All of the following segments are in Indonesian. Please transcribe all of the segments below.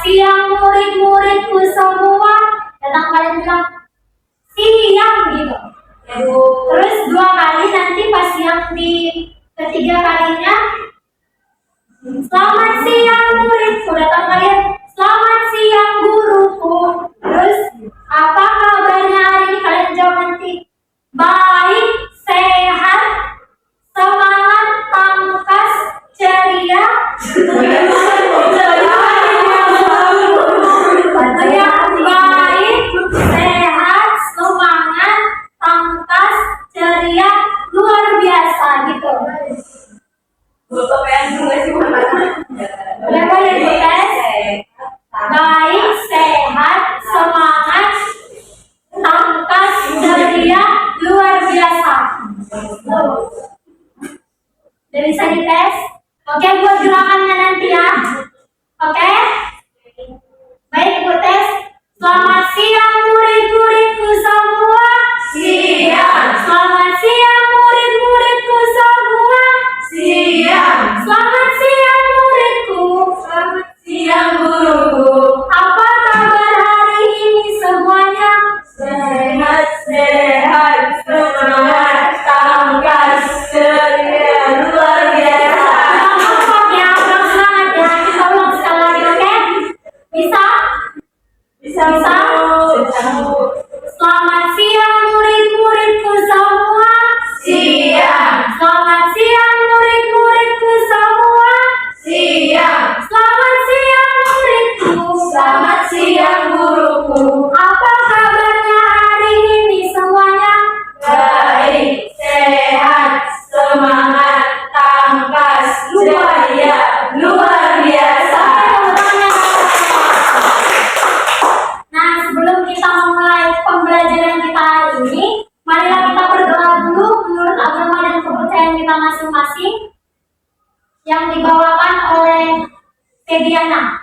siang murid-muridku semua. Datang kalian bilang siang gitu. Terus 2 kali, nanti pas yang di ketiga kalinya selamat siang muridku. Datang kalian selamat siang guruku. Terus apa kabarnya hari ini? Kalian jawab nanti baik, sehat, semangat, tangkas, ceria. Baik, sehat, semangat, tangkas, ceria, luar biasa gitu. Udah boleh dites? Baik, sehat, semangat, tangkas, ceria, luar biasa. Udah bisa dites? Oke, buat gerakannya nanti ya. Oke? Baik, buat tes. Selamat siang murid-muridku semua. Siang. Selamat siang murid-muridku semua. Siang. Selamat siang muridku. Selamat siang guruku. Apa kabar hari ini semuanya? Sehat, semangat, tangkas, ceria, luar biasa. Semangat ya, semangat ya. Kita ulang sekali lagi, oke? Bisa? Bisa. Selamat siang murid-muridku semua. Siang. Selamat siang murid-muridku semua. Siang. Selamat siang muridku. Selamat siang guruku. Apa kabarnya hari ini semuanya? Baik, sehat, semangat, tangkas, ceria, luar biasa. Nah, sebelum kita memulai pembelajaran kita hari ini, marilah kita berdoa dulu menurut agama dan kepercayaan kita masing-masing yang dibawakan oleh Fediana.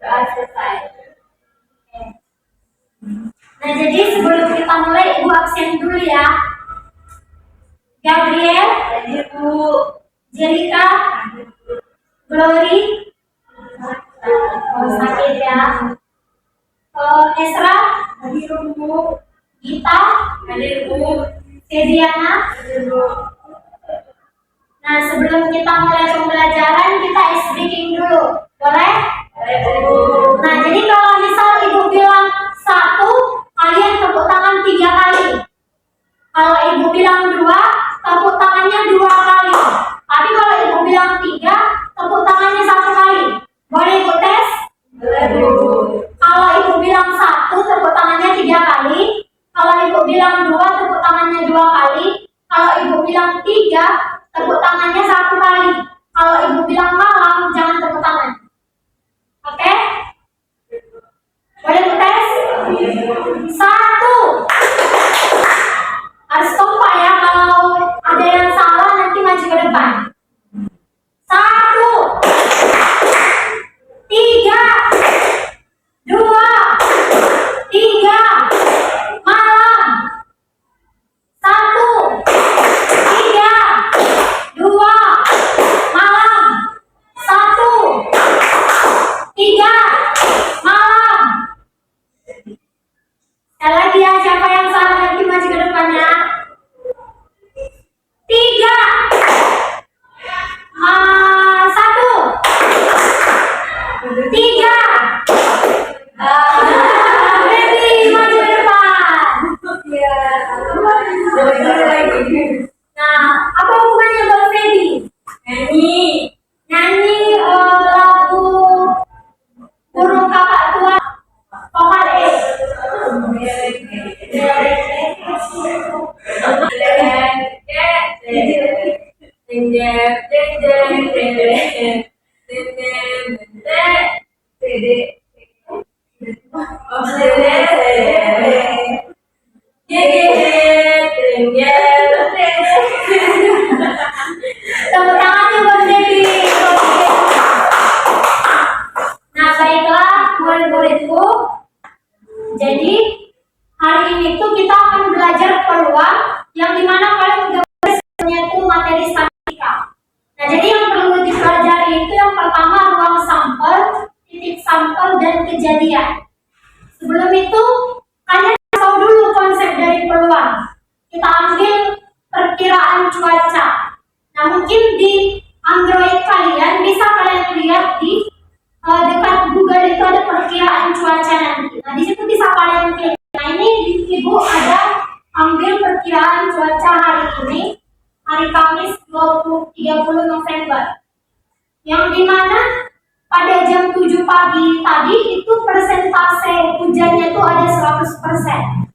Doa selesai. Nah, jadi sebelum kita mulai, Ibu absen dulu ya. Gabriel, Ibu. Jerika, Glory, sakit ya. Esra, Gita, Fediana. Nah, sebelum kita mulai pembelajaran, kita ice breaking dulu. Boleh? Nah, jadi kalau misal Ibu bilang 1, kalian tepuk tangan 3 kali. Kalau Ibu bilang 2, tepuk tangannya 2 kali. Tapi kalau Ibu bilang 3, tepuk tangannya 1 kali. Boleh Ibu tes? Kalau Ibu bilang 1, tepuk tangannya 3 kali. Kalau Ibu bilang 2, tepuk tangannya 2 kali. Kalau Ibu bilang 3, tepuk tangannya 1 kali. Kalau Ibu bilang malam, jangan tepuk tangan. Oke? Boleh Ibu tes? 1. Harus kompak ya, kalau ada yang salah nanti maju ke depan. 1, 3, 2, 3, malam. 1, 3, 2, malam. 1, 3, malam. Sekali lagi ya, siapa yang salah nanti maju ke depannya. 3, 1, 3. Baby, maju ke depan. Nah, apa hubungannya buat baby? Nyanyi lagu burung kakak tua vokal E. Tepuk tangannya buat baby. Nah, baiklah murid-muridku. Jadi Hari ini tuh kita akan belajar peluang yang dimana kalian udah belajarnya itu materi statistika. Nah, jadi yang perlu dipelajari itu yang pertama ruang sampel, titik sampel, dan kejadian. Sebelum itu, kalian tahu dulu konsep dari peluang. Kita ambil perkiraan cuaca. Nah, mungkin di Android kalian bisa kalian lihat di dekat Google itu ada perkiraan cuaca nanti. Nah, di situ bisa kalian klik. Nah, ini Ibu ada ambil perkiraan cuaca hari ini, hari Kamis 30 November. Yang dimana pada jam 7 pagi tadi itu persentase hujannya itu ada 100%.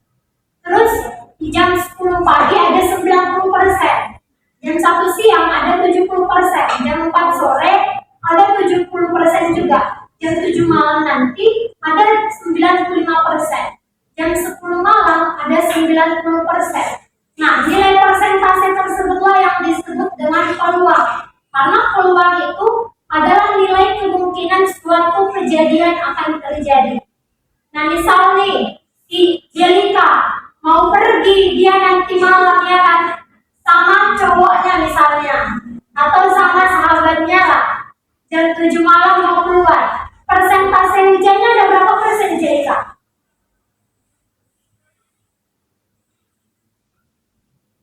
Terus di jam 10 pagi ada 90%. Jam 1 siang ada 70%. Jam 4 sore ada 70% juga. Jam 7 malam nanti ada 95%. Jam 10 malam ada 90%. Nah, nilai persentase tersebutlah yang disebut dengan peluang. Karena peluang itu adalah nilai kemungkinan suatu kejadian akan terjadi. Nah, misal nih, si Jelika mau pergi dia nanti malam ya kan, sama cowoknya misalnya, atau sama sahabatnya lah. Jam 7 malam mau keluar. Persentase hujannya ada berapa persen, Jelika?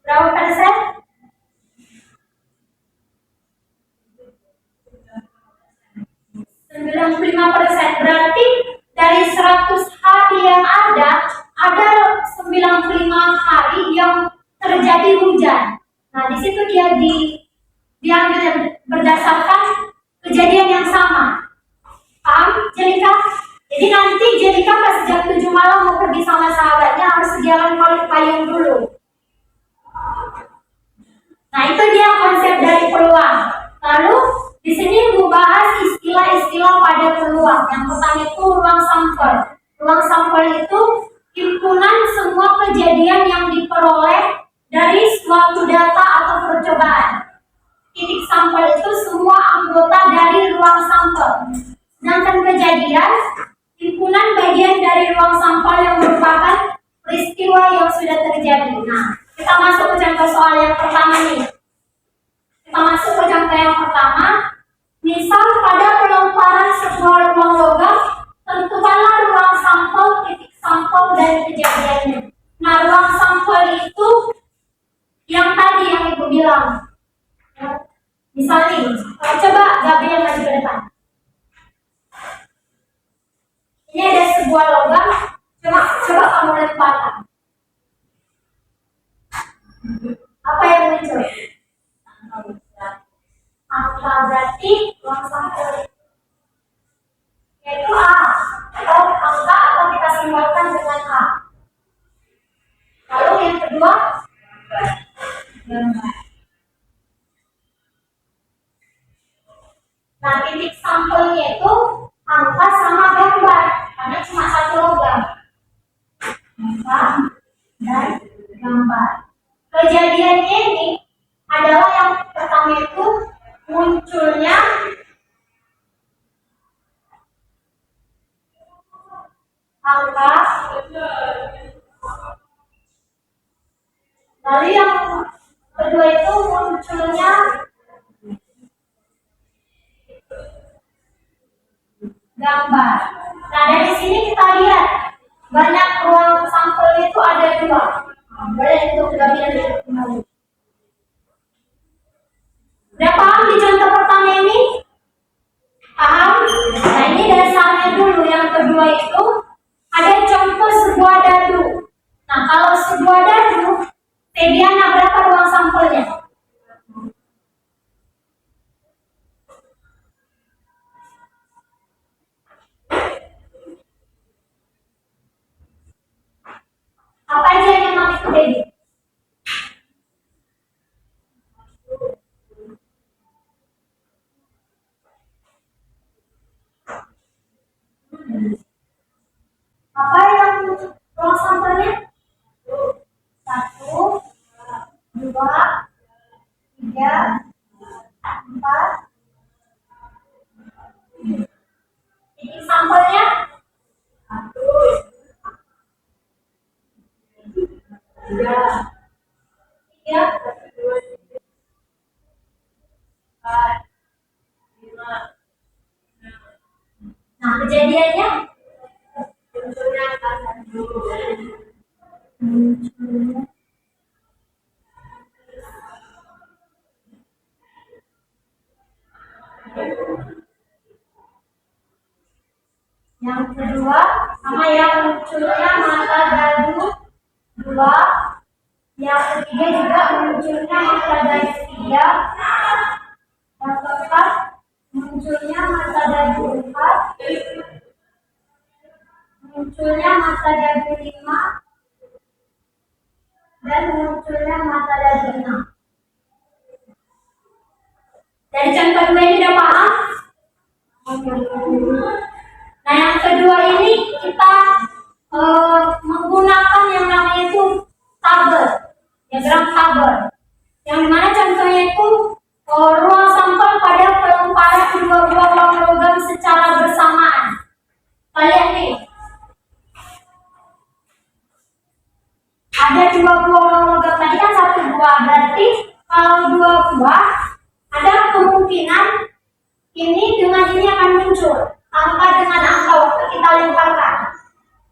Berapa persen? 95%. Berarti dari 100 hari yang ada 95 hari yang terjadi hujan. Nah, di situ dia diambil berdasarkan kejadian yang sama. Paham, Jelika? Jadi nanti Jelika pas jam 7 malam mau pergi sama sahabatnya harus sediakan payung dulu. Nah, itu dia konsep dari peluang. Lalu di sini Ibu bahas istilah-istilah pada peluang. Yang pertama itu ruang sampel. Ruang sampel itu himpunan semua kejadian yang diperoleh dari suatu data atau percobaan. Titik sampel itu semua anggota dari ruang sampel. Sedangkan kejadian, himpunan bagian dari ruang sampel yang merupakan peristiwa yang sudah terjadi. Nah, kita masuk ke contoh soal yang pertama nih. Kita masuk ke contoh yang pertama. Misal pada pelemparan sebuah ruang logam, tentukanlah ruang sampel, titik sampel, dan kejadiannya. Nah, ruang sampel itu yang tadi yang Ibu bilang. Ya. Misal nih, coba Gabriel maju ke depan. Ini ada sebuah logam, coba kamu lemparkan. Apa yang muncul? Angka, berarti ruang sampel yaitu A, atau angka atau kita simbolkan dengan A. Lalu yang kedua, gambar. Nah, titik sampelnya itu angka sama gambar karena cuma satu logam. Angka dan gambar. Kejadiannya ini adalah yang pertama itu munculnya angka, lalu yang kedua itu munculnya gambar. Nah, dari sini kita lihat banyak ruang sampel itu ada dua. Boleh untuk Gabriel kembali. Udah paham di contoh pertama ini? Paham? Nah, ini dasarnya dulu. Yang kedua itu ada contoh sebuah dadu. Nah, kalau sebuah dadu, mediana berapa ruang sampelnya? Apa aja yang masuk Dedi? kejadiannya Munculnya kata dulu. yang kedua sama yang munculnya mata dadu dua, yang ketiga juga munculnya mata dadu tiga, yang keempat munculnya mata dadu empat, munculnya mata dadu lima, dan munculnya mata dadu enam. Dari contoh dua ini udah paham? Nah yang kedua ini kita menggunakan yang namanya itu tabel, diagram tabel. Yang dimana contohnya itu ruang sampel pada pelemparan kedua buah uang logam secara bersamaan. Kalian nih, ada dua buah uang logam tadi kan satu buah, berarti kalau dua buah ada kemungkinan ini dengan ini akan muncul angka dengan angka waktu kita lemparkan.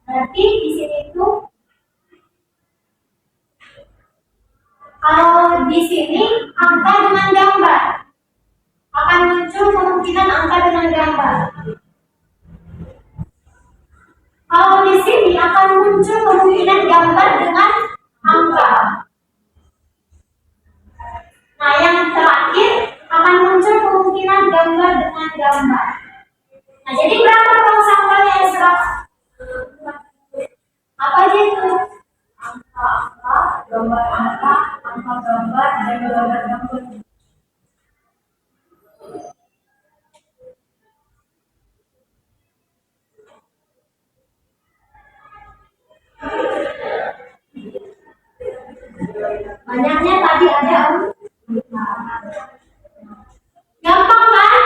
Berarti di sini tuh kalau di sini angka dengan gambar akan muncul kemungkinan angka dengan gambar. Kalau di sini akan muncul kemungkinan gambar dengan angka. Nah, yang terakhir akan muncul kemungkinan gambar dengan gambar. Nah, jadi berapa ruang sampelnya Esra? Apa aja itu? Angka, gambar angka, angka gambar, dan gambar gambar. Banyaknya tadi ada. Gampang kan?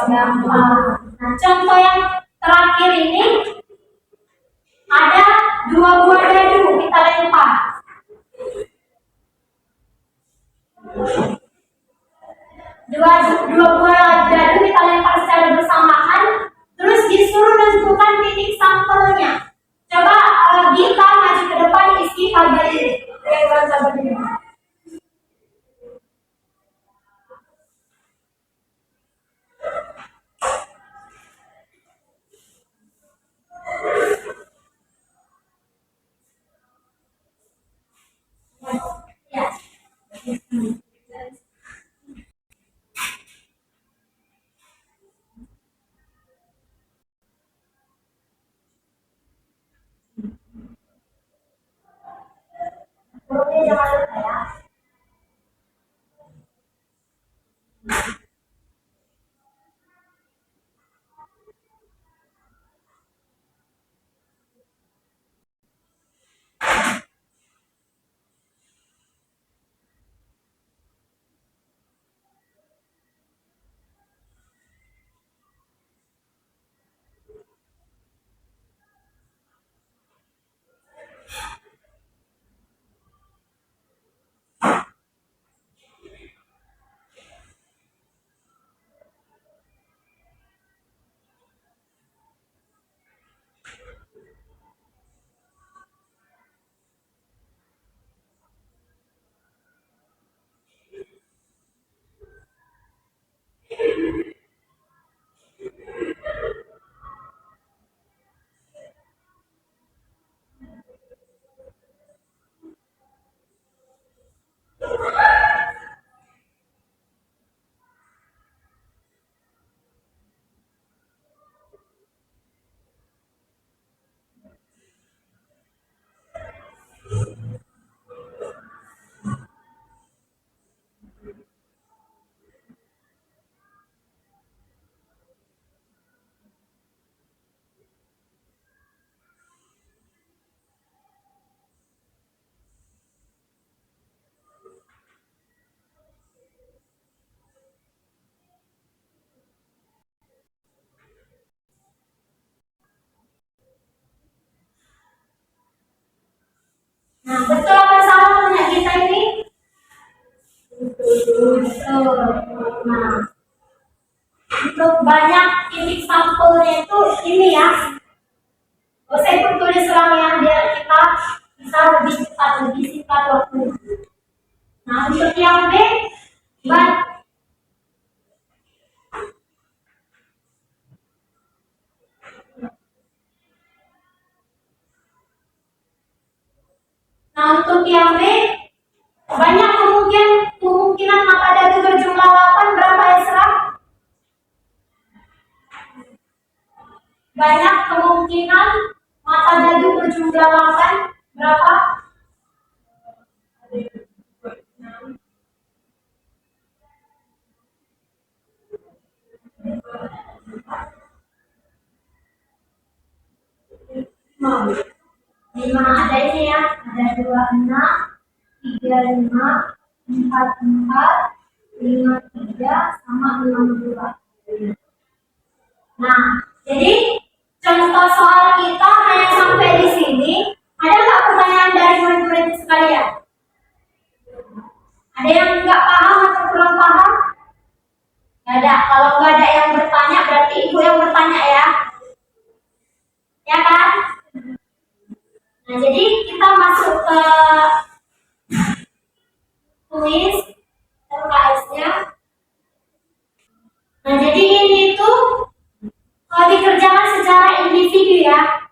Gampang. Nah, contoh yang terakhir ini ada dua buah dadu kita lempar. Dua buah dadu kita lempar secara bersamaan, terus disuruh tentukan titik sampelnya. Coba Gita maju ke depan isi tabel ini. Diagram tabel ini. Ya. Hurufnya jangan lupa ya. ini ya. Gak usah ikut tulis ulang ya, biar kita bisa lebih cepat, lebih singkat waktu. Nah, untuk yang B, nah untuk yang B, banyak kemungkinan mata dadu berjumlah 8 berapa ya Serap? Banyak kemungkinan mata dadu berjumlah 8 berapa? Lima ada ini ya, ada 26, 35, 44, 53, sama 62. Nah, jadi contoh soal kita hanya sampai di sini. Ada nggak pertanyaan dari murid-murid sekalian? Ada yang nggak paham atau kurang paham? Nggak ada. Kalau nggak ada yang bertanya, berarti ibu yang bertanya ya. Ya kan? Nah, jadi kita masuk ke tulis LKS-nya. Nah, jadi ini tuh kalau dikerjakan secara individu ya.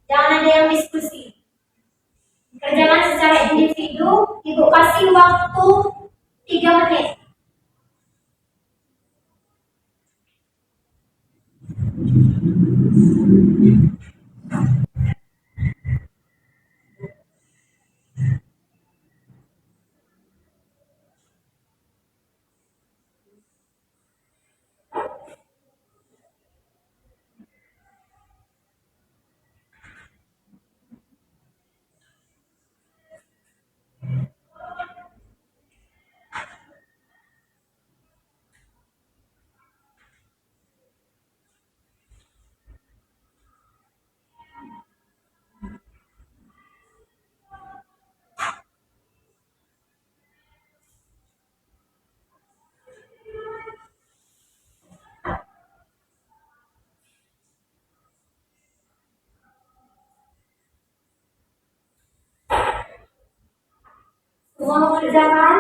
Jangan ada yang diskusi. Kerjakan secara individu, ibu kasih waktu 3 menit. Semua mengerjakan?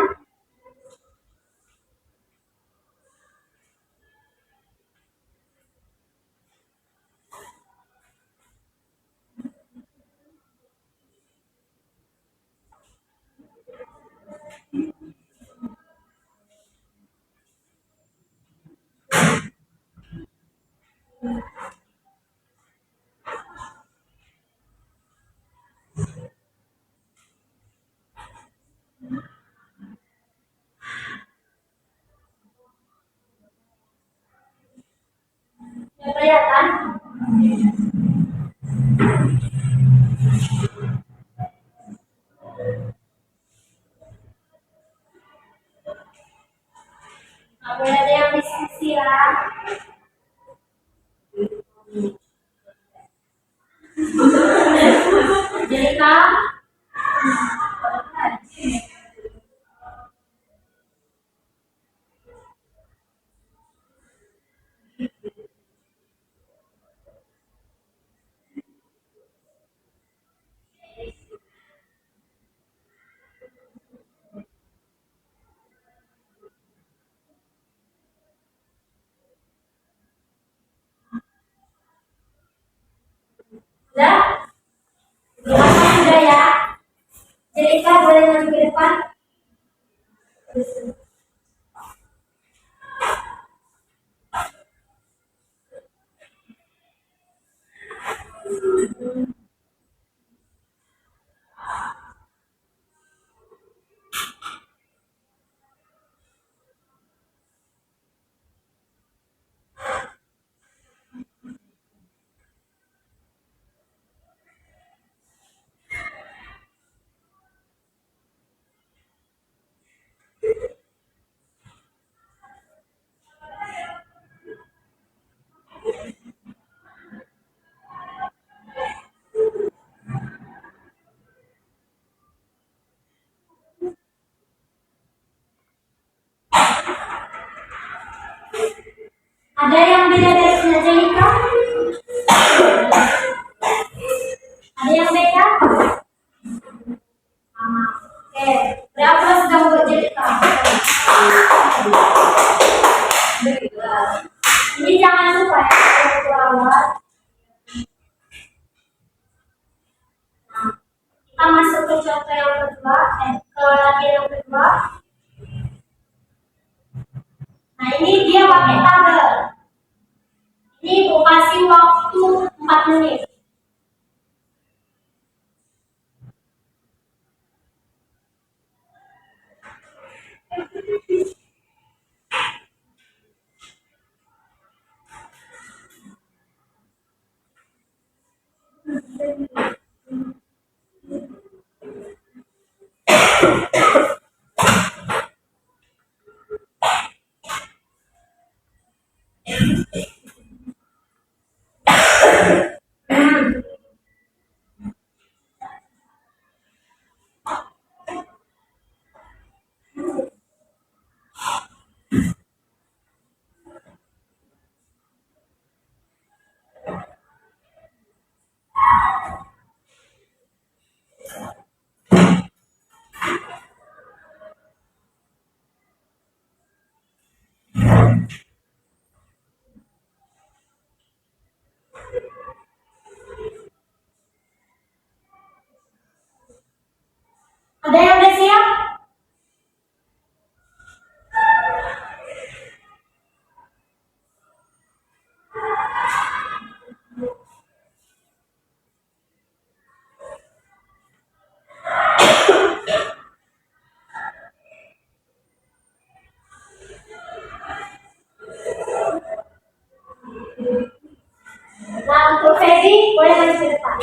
Ya, kelihatan? Nggak boleh ada yang diskusi ya. Jadi kak, udah? Sudah ya. Jadi kak boleh maju ke depan. perawat. Kita masuk ke contoh yang kedua, ke latihan yang kedua. Nah, ini dia pakai tabel. Ini ibu kasih waktu 4 menit. Ada yang udah siap? Nah, untuk Feby, boleh maju ke depan.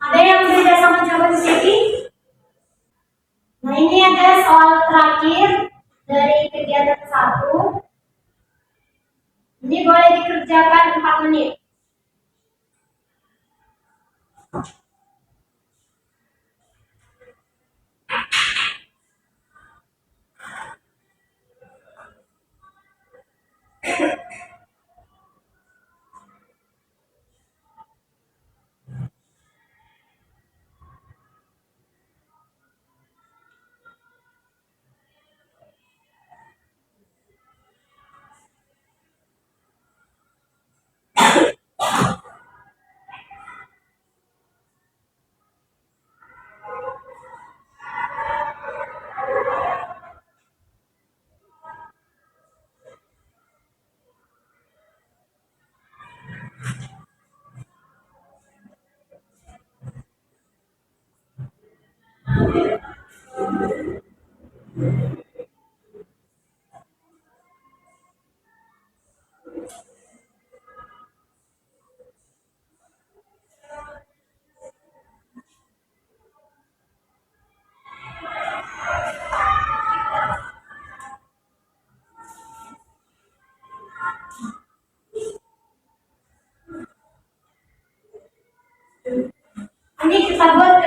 Ada yang beda sama jawaban Feby? Nah, ini ada soal terakhir dari kegiatan 1. Ini boleh dikerjakan 4 menit.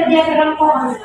diagram pohon.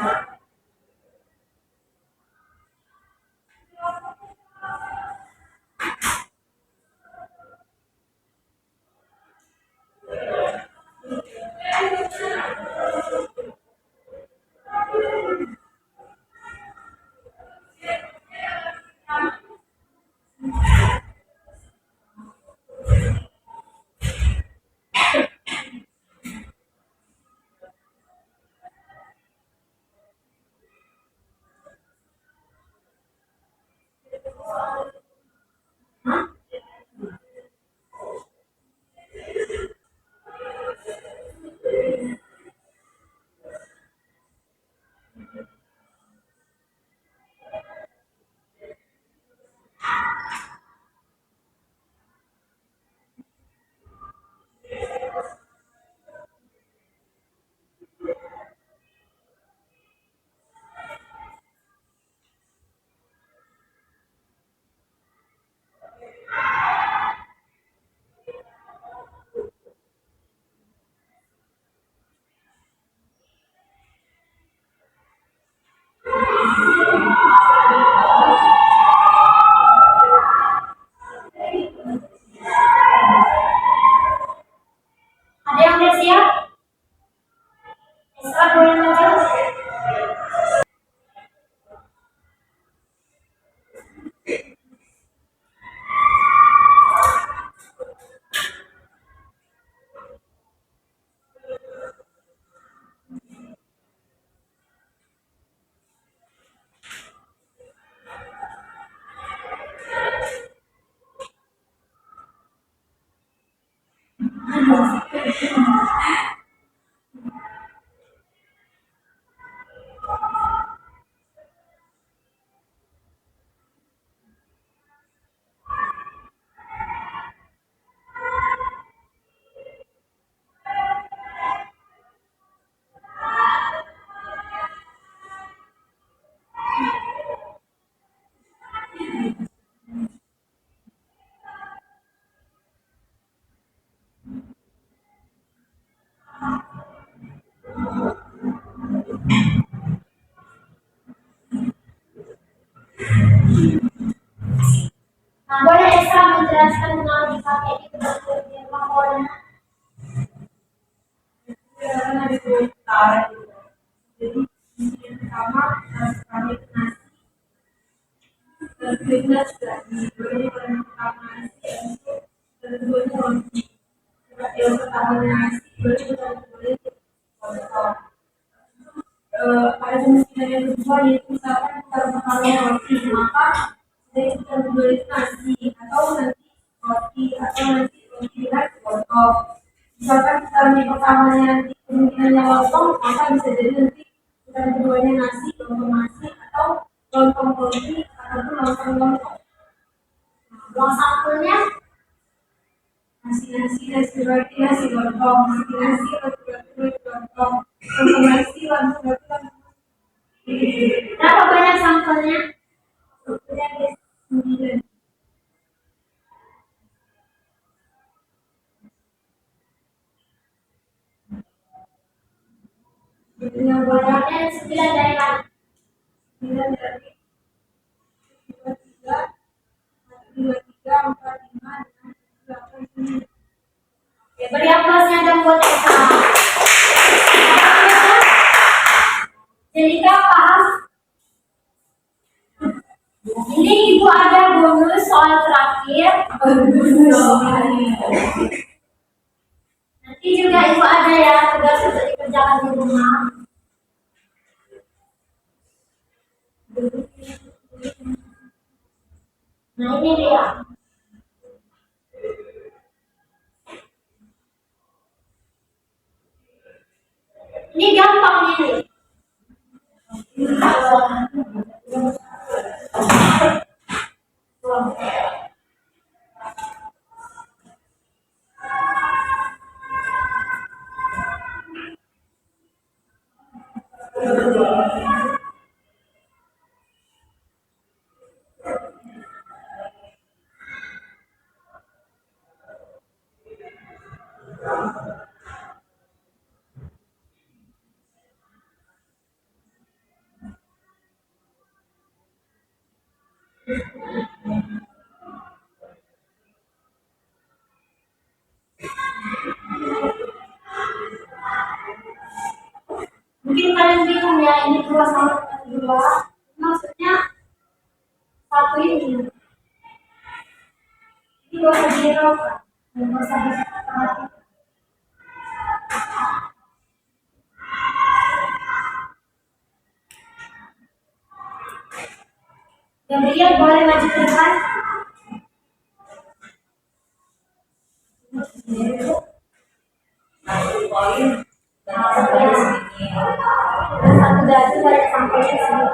Ada yang udah siap? Esra boleh menjawab. Nah, boleh Esra menjelaskan mengapa dipakai di diagram pohon? Karena itu tarik. Jadi yang pertama kami nasi dan kita sudah diberi pertama nasi untuk keduanya roti. Yang pertama nasi boleh potong. Pada kemungkinan yang kedua yaitu misalkan kita makan roti, maka dari kita beli nasi atau nanti roti atau nanti roti dengan potong. Misalkan kita yang pertamanya nanti kemungkinannya lontong, maka bisa jadi nanti kita keduanya nasi, lontong nasi atau lontong roti ataupun lontong lontong. Uang sampulnya Nasi roti nasi lontong, nasi roti lontong, lontong nasi lontong roti lontong. berapa banyak sampulnya? Sampulnya ada 9. Yang Banyaknya 9 dari mana? 9 dari 2, 3, 4, 5, 6, 7, 8, 9. Ya, beri aplausnya dong buat Esra. Jelika paham? Ini ibu ada bonus soal terakhir. Nanti juga ibu ada ya tugas untuk dikerjakan di rumah. Nah ini dia. Ini gampang ini. ya ini dua sama dua, maksudnya satu ini dua zero kan, nggak usah disebut. Gabriel boleh maju ke depan. Satu garis dari sampai ke sini.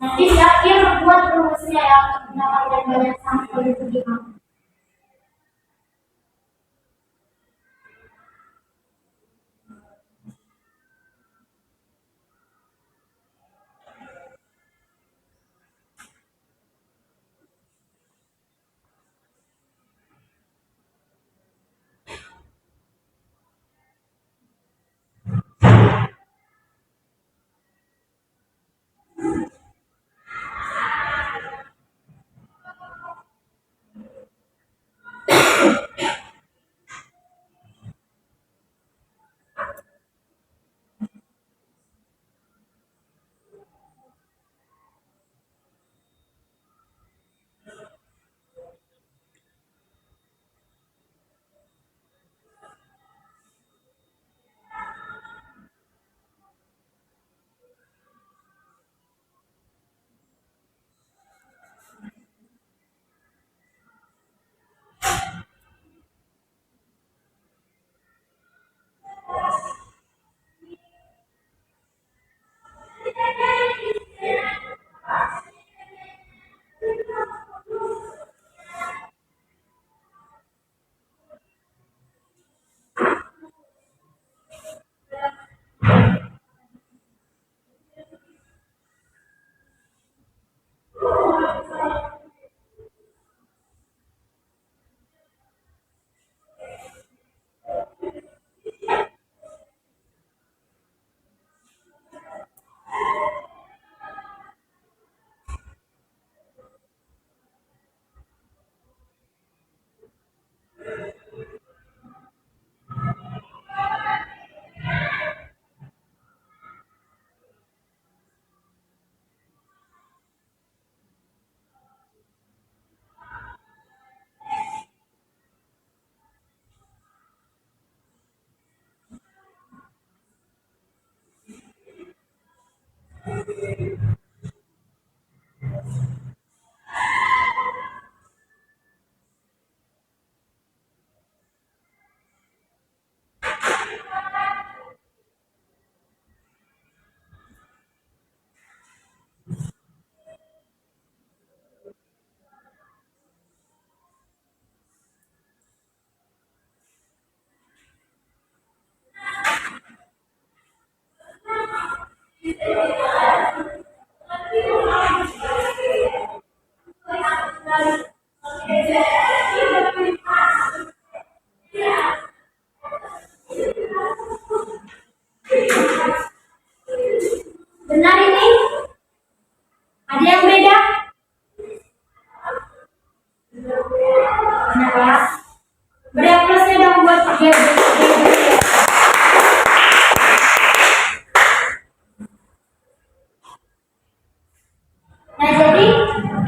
Nanti dia membuat rumusnya yang mendapatkan banyak sampel itu gimana? Benar ini? Ada yang beda? Kenapa? Beda plusnya dong buat dia. Nah jadi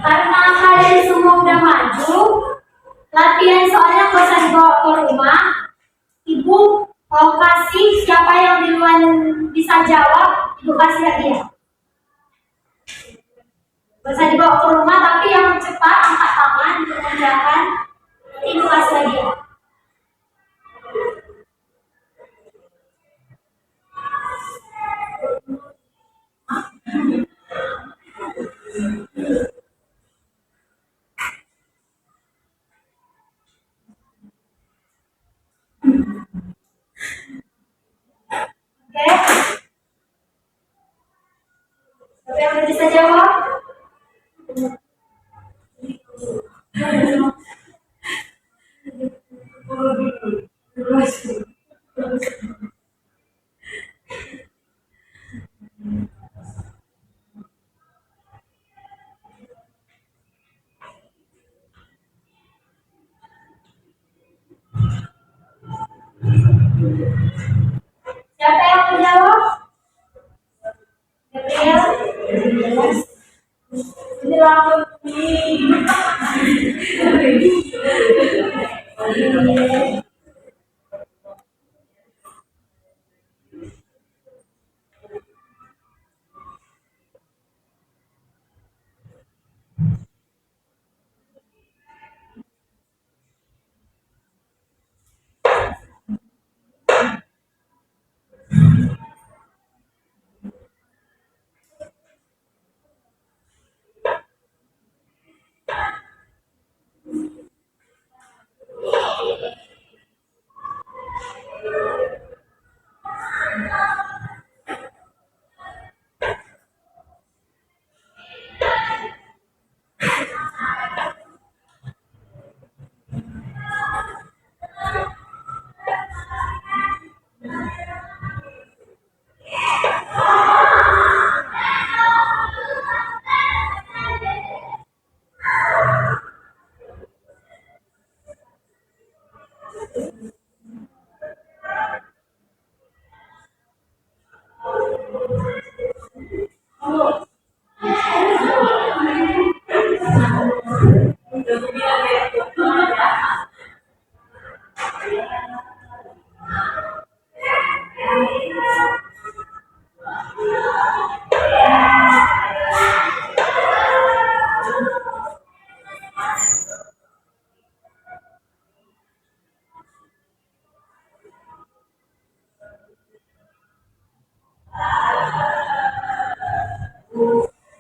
karena kalian semua udah maju, latihan soalnya nggak usah dibawa ke rumah. Ibu mau kasih siapa yang duluan bisa jawab, ibu kasih hadiah. Gak usah dibawa ke rumah, tapi yang cepat angkat tangan, mengerjakan, nanti ibu kasih hadiah. Oke? Siapa yang udah bisa jawab? Siapa yang menjawab? Gabriel. Silakan.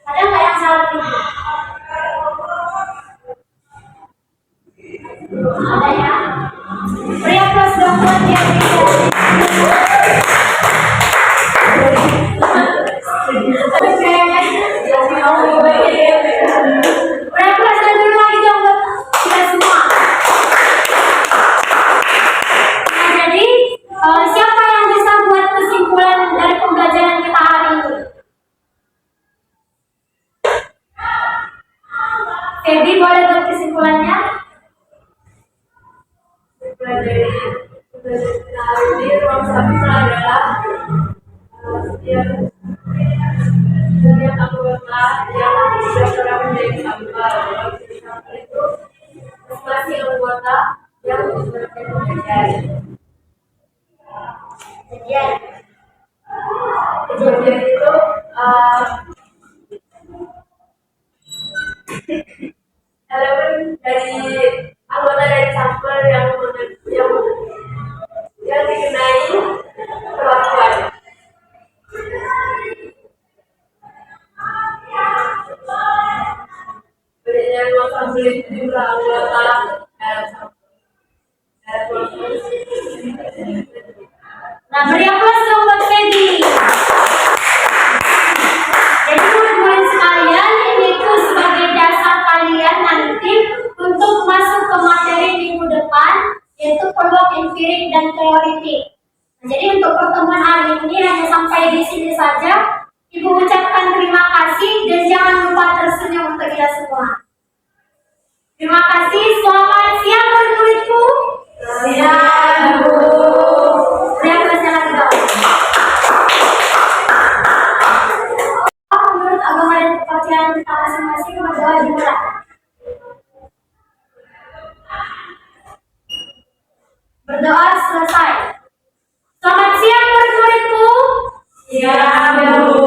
Ada nggak yang salah ini? Ada ya? Beri aplaus dong buat dia. Beri aplaus dulu lagi dong buat kita semua. Nah, jadi siapa yang bisa buat kesimpulan dari pembelajaran kita hari ini? Feby boleh buat kesimpulannya? Di ruang sabta adalah setiap anggota yang berperan menjadi sampel. Sampel itu masing anggota yang berperan. Kejadian itu elemen dari anggota dari sampel yang dikenai perlakuan. Bedanya ruang sampel itu jumlah anggota dalam sampel. Nah, beri aplaus dong buat Feby. Jadi murid-murid sekalian, ini tuh sebagai dasar kalian nanti untuk masuk ke materi minggu depan, yaitu peluang empirik dan teoritik. Nah, jadi untuk pertemuan hari ini hanya sampai di sini saja. Ibu ucapkan terima kasih dan jangan lupa tersenyum untuk kita semua. Terima kasih. Selamat siang murid-muridku. Siang, Bu. Beri aplasnya lagi dong. Menurut agama dan kepercayaan kita masing-masing berdoa dimulai. Berdoa selesai. Selamat siang murid-muridku. Siang, Bu.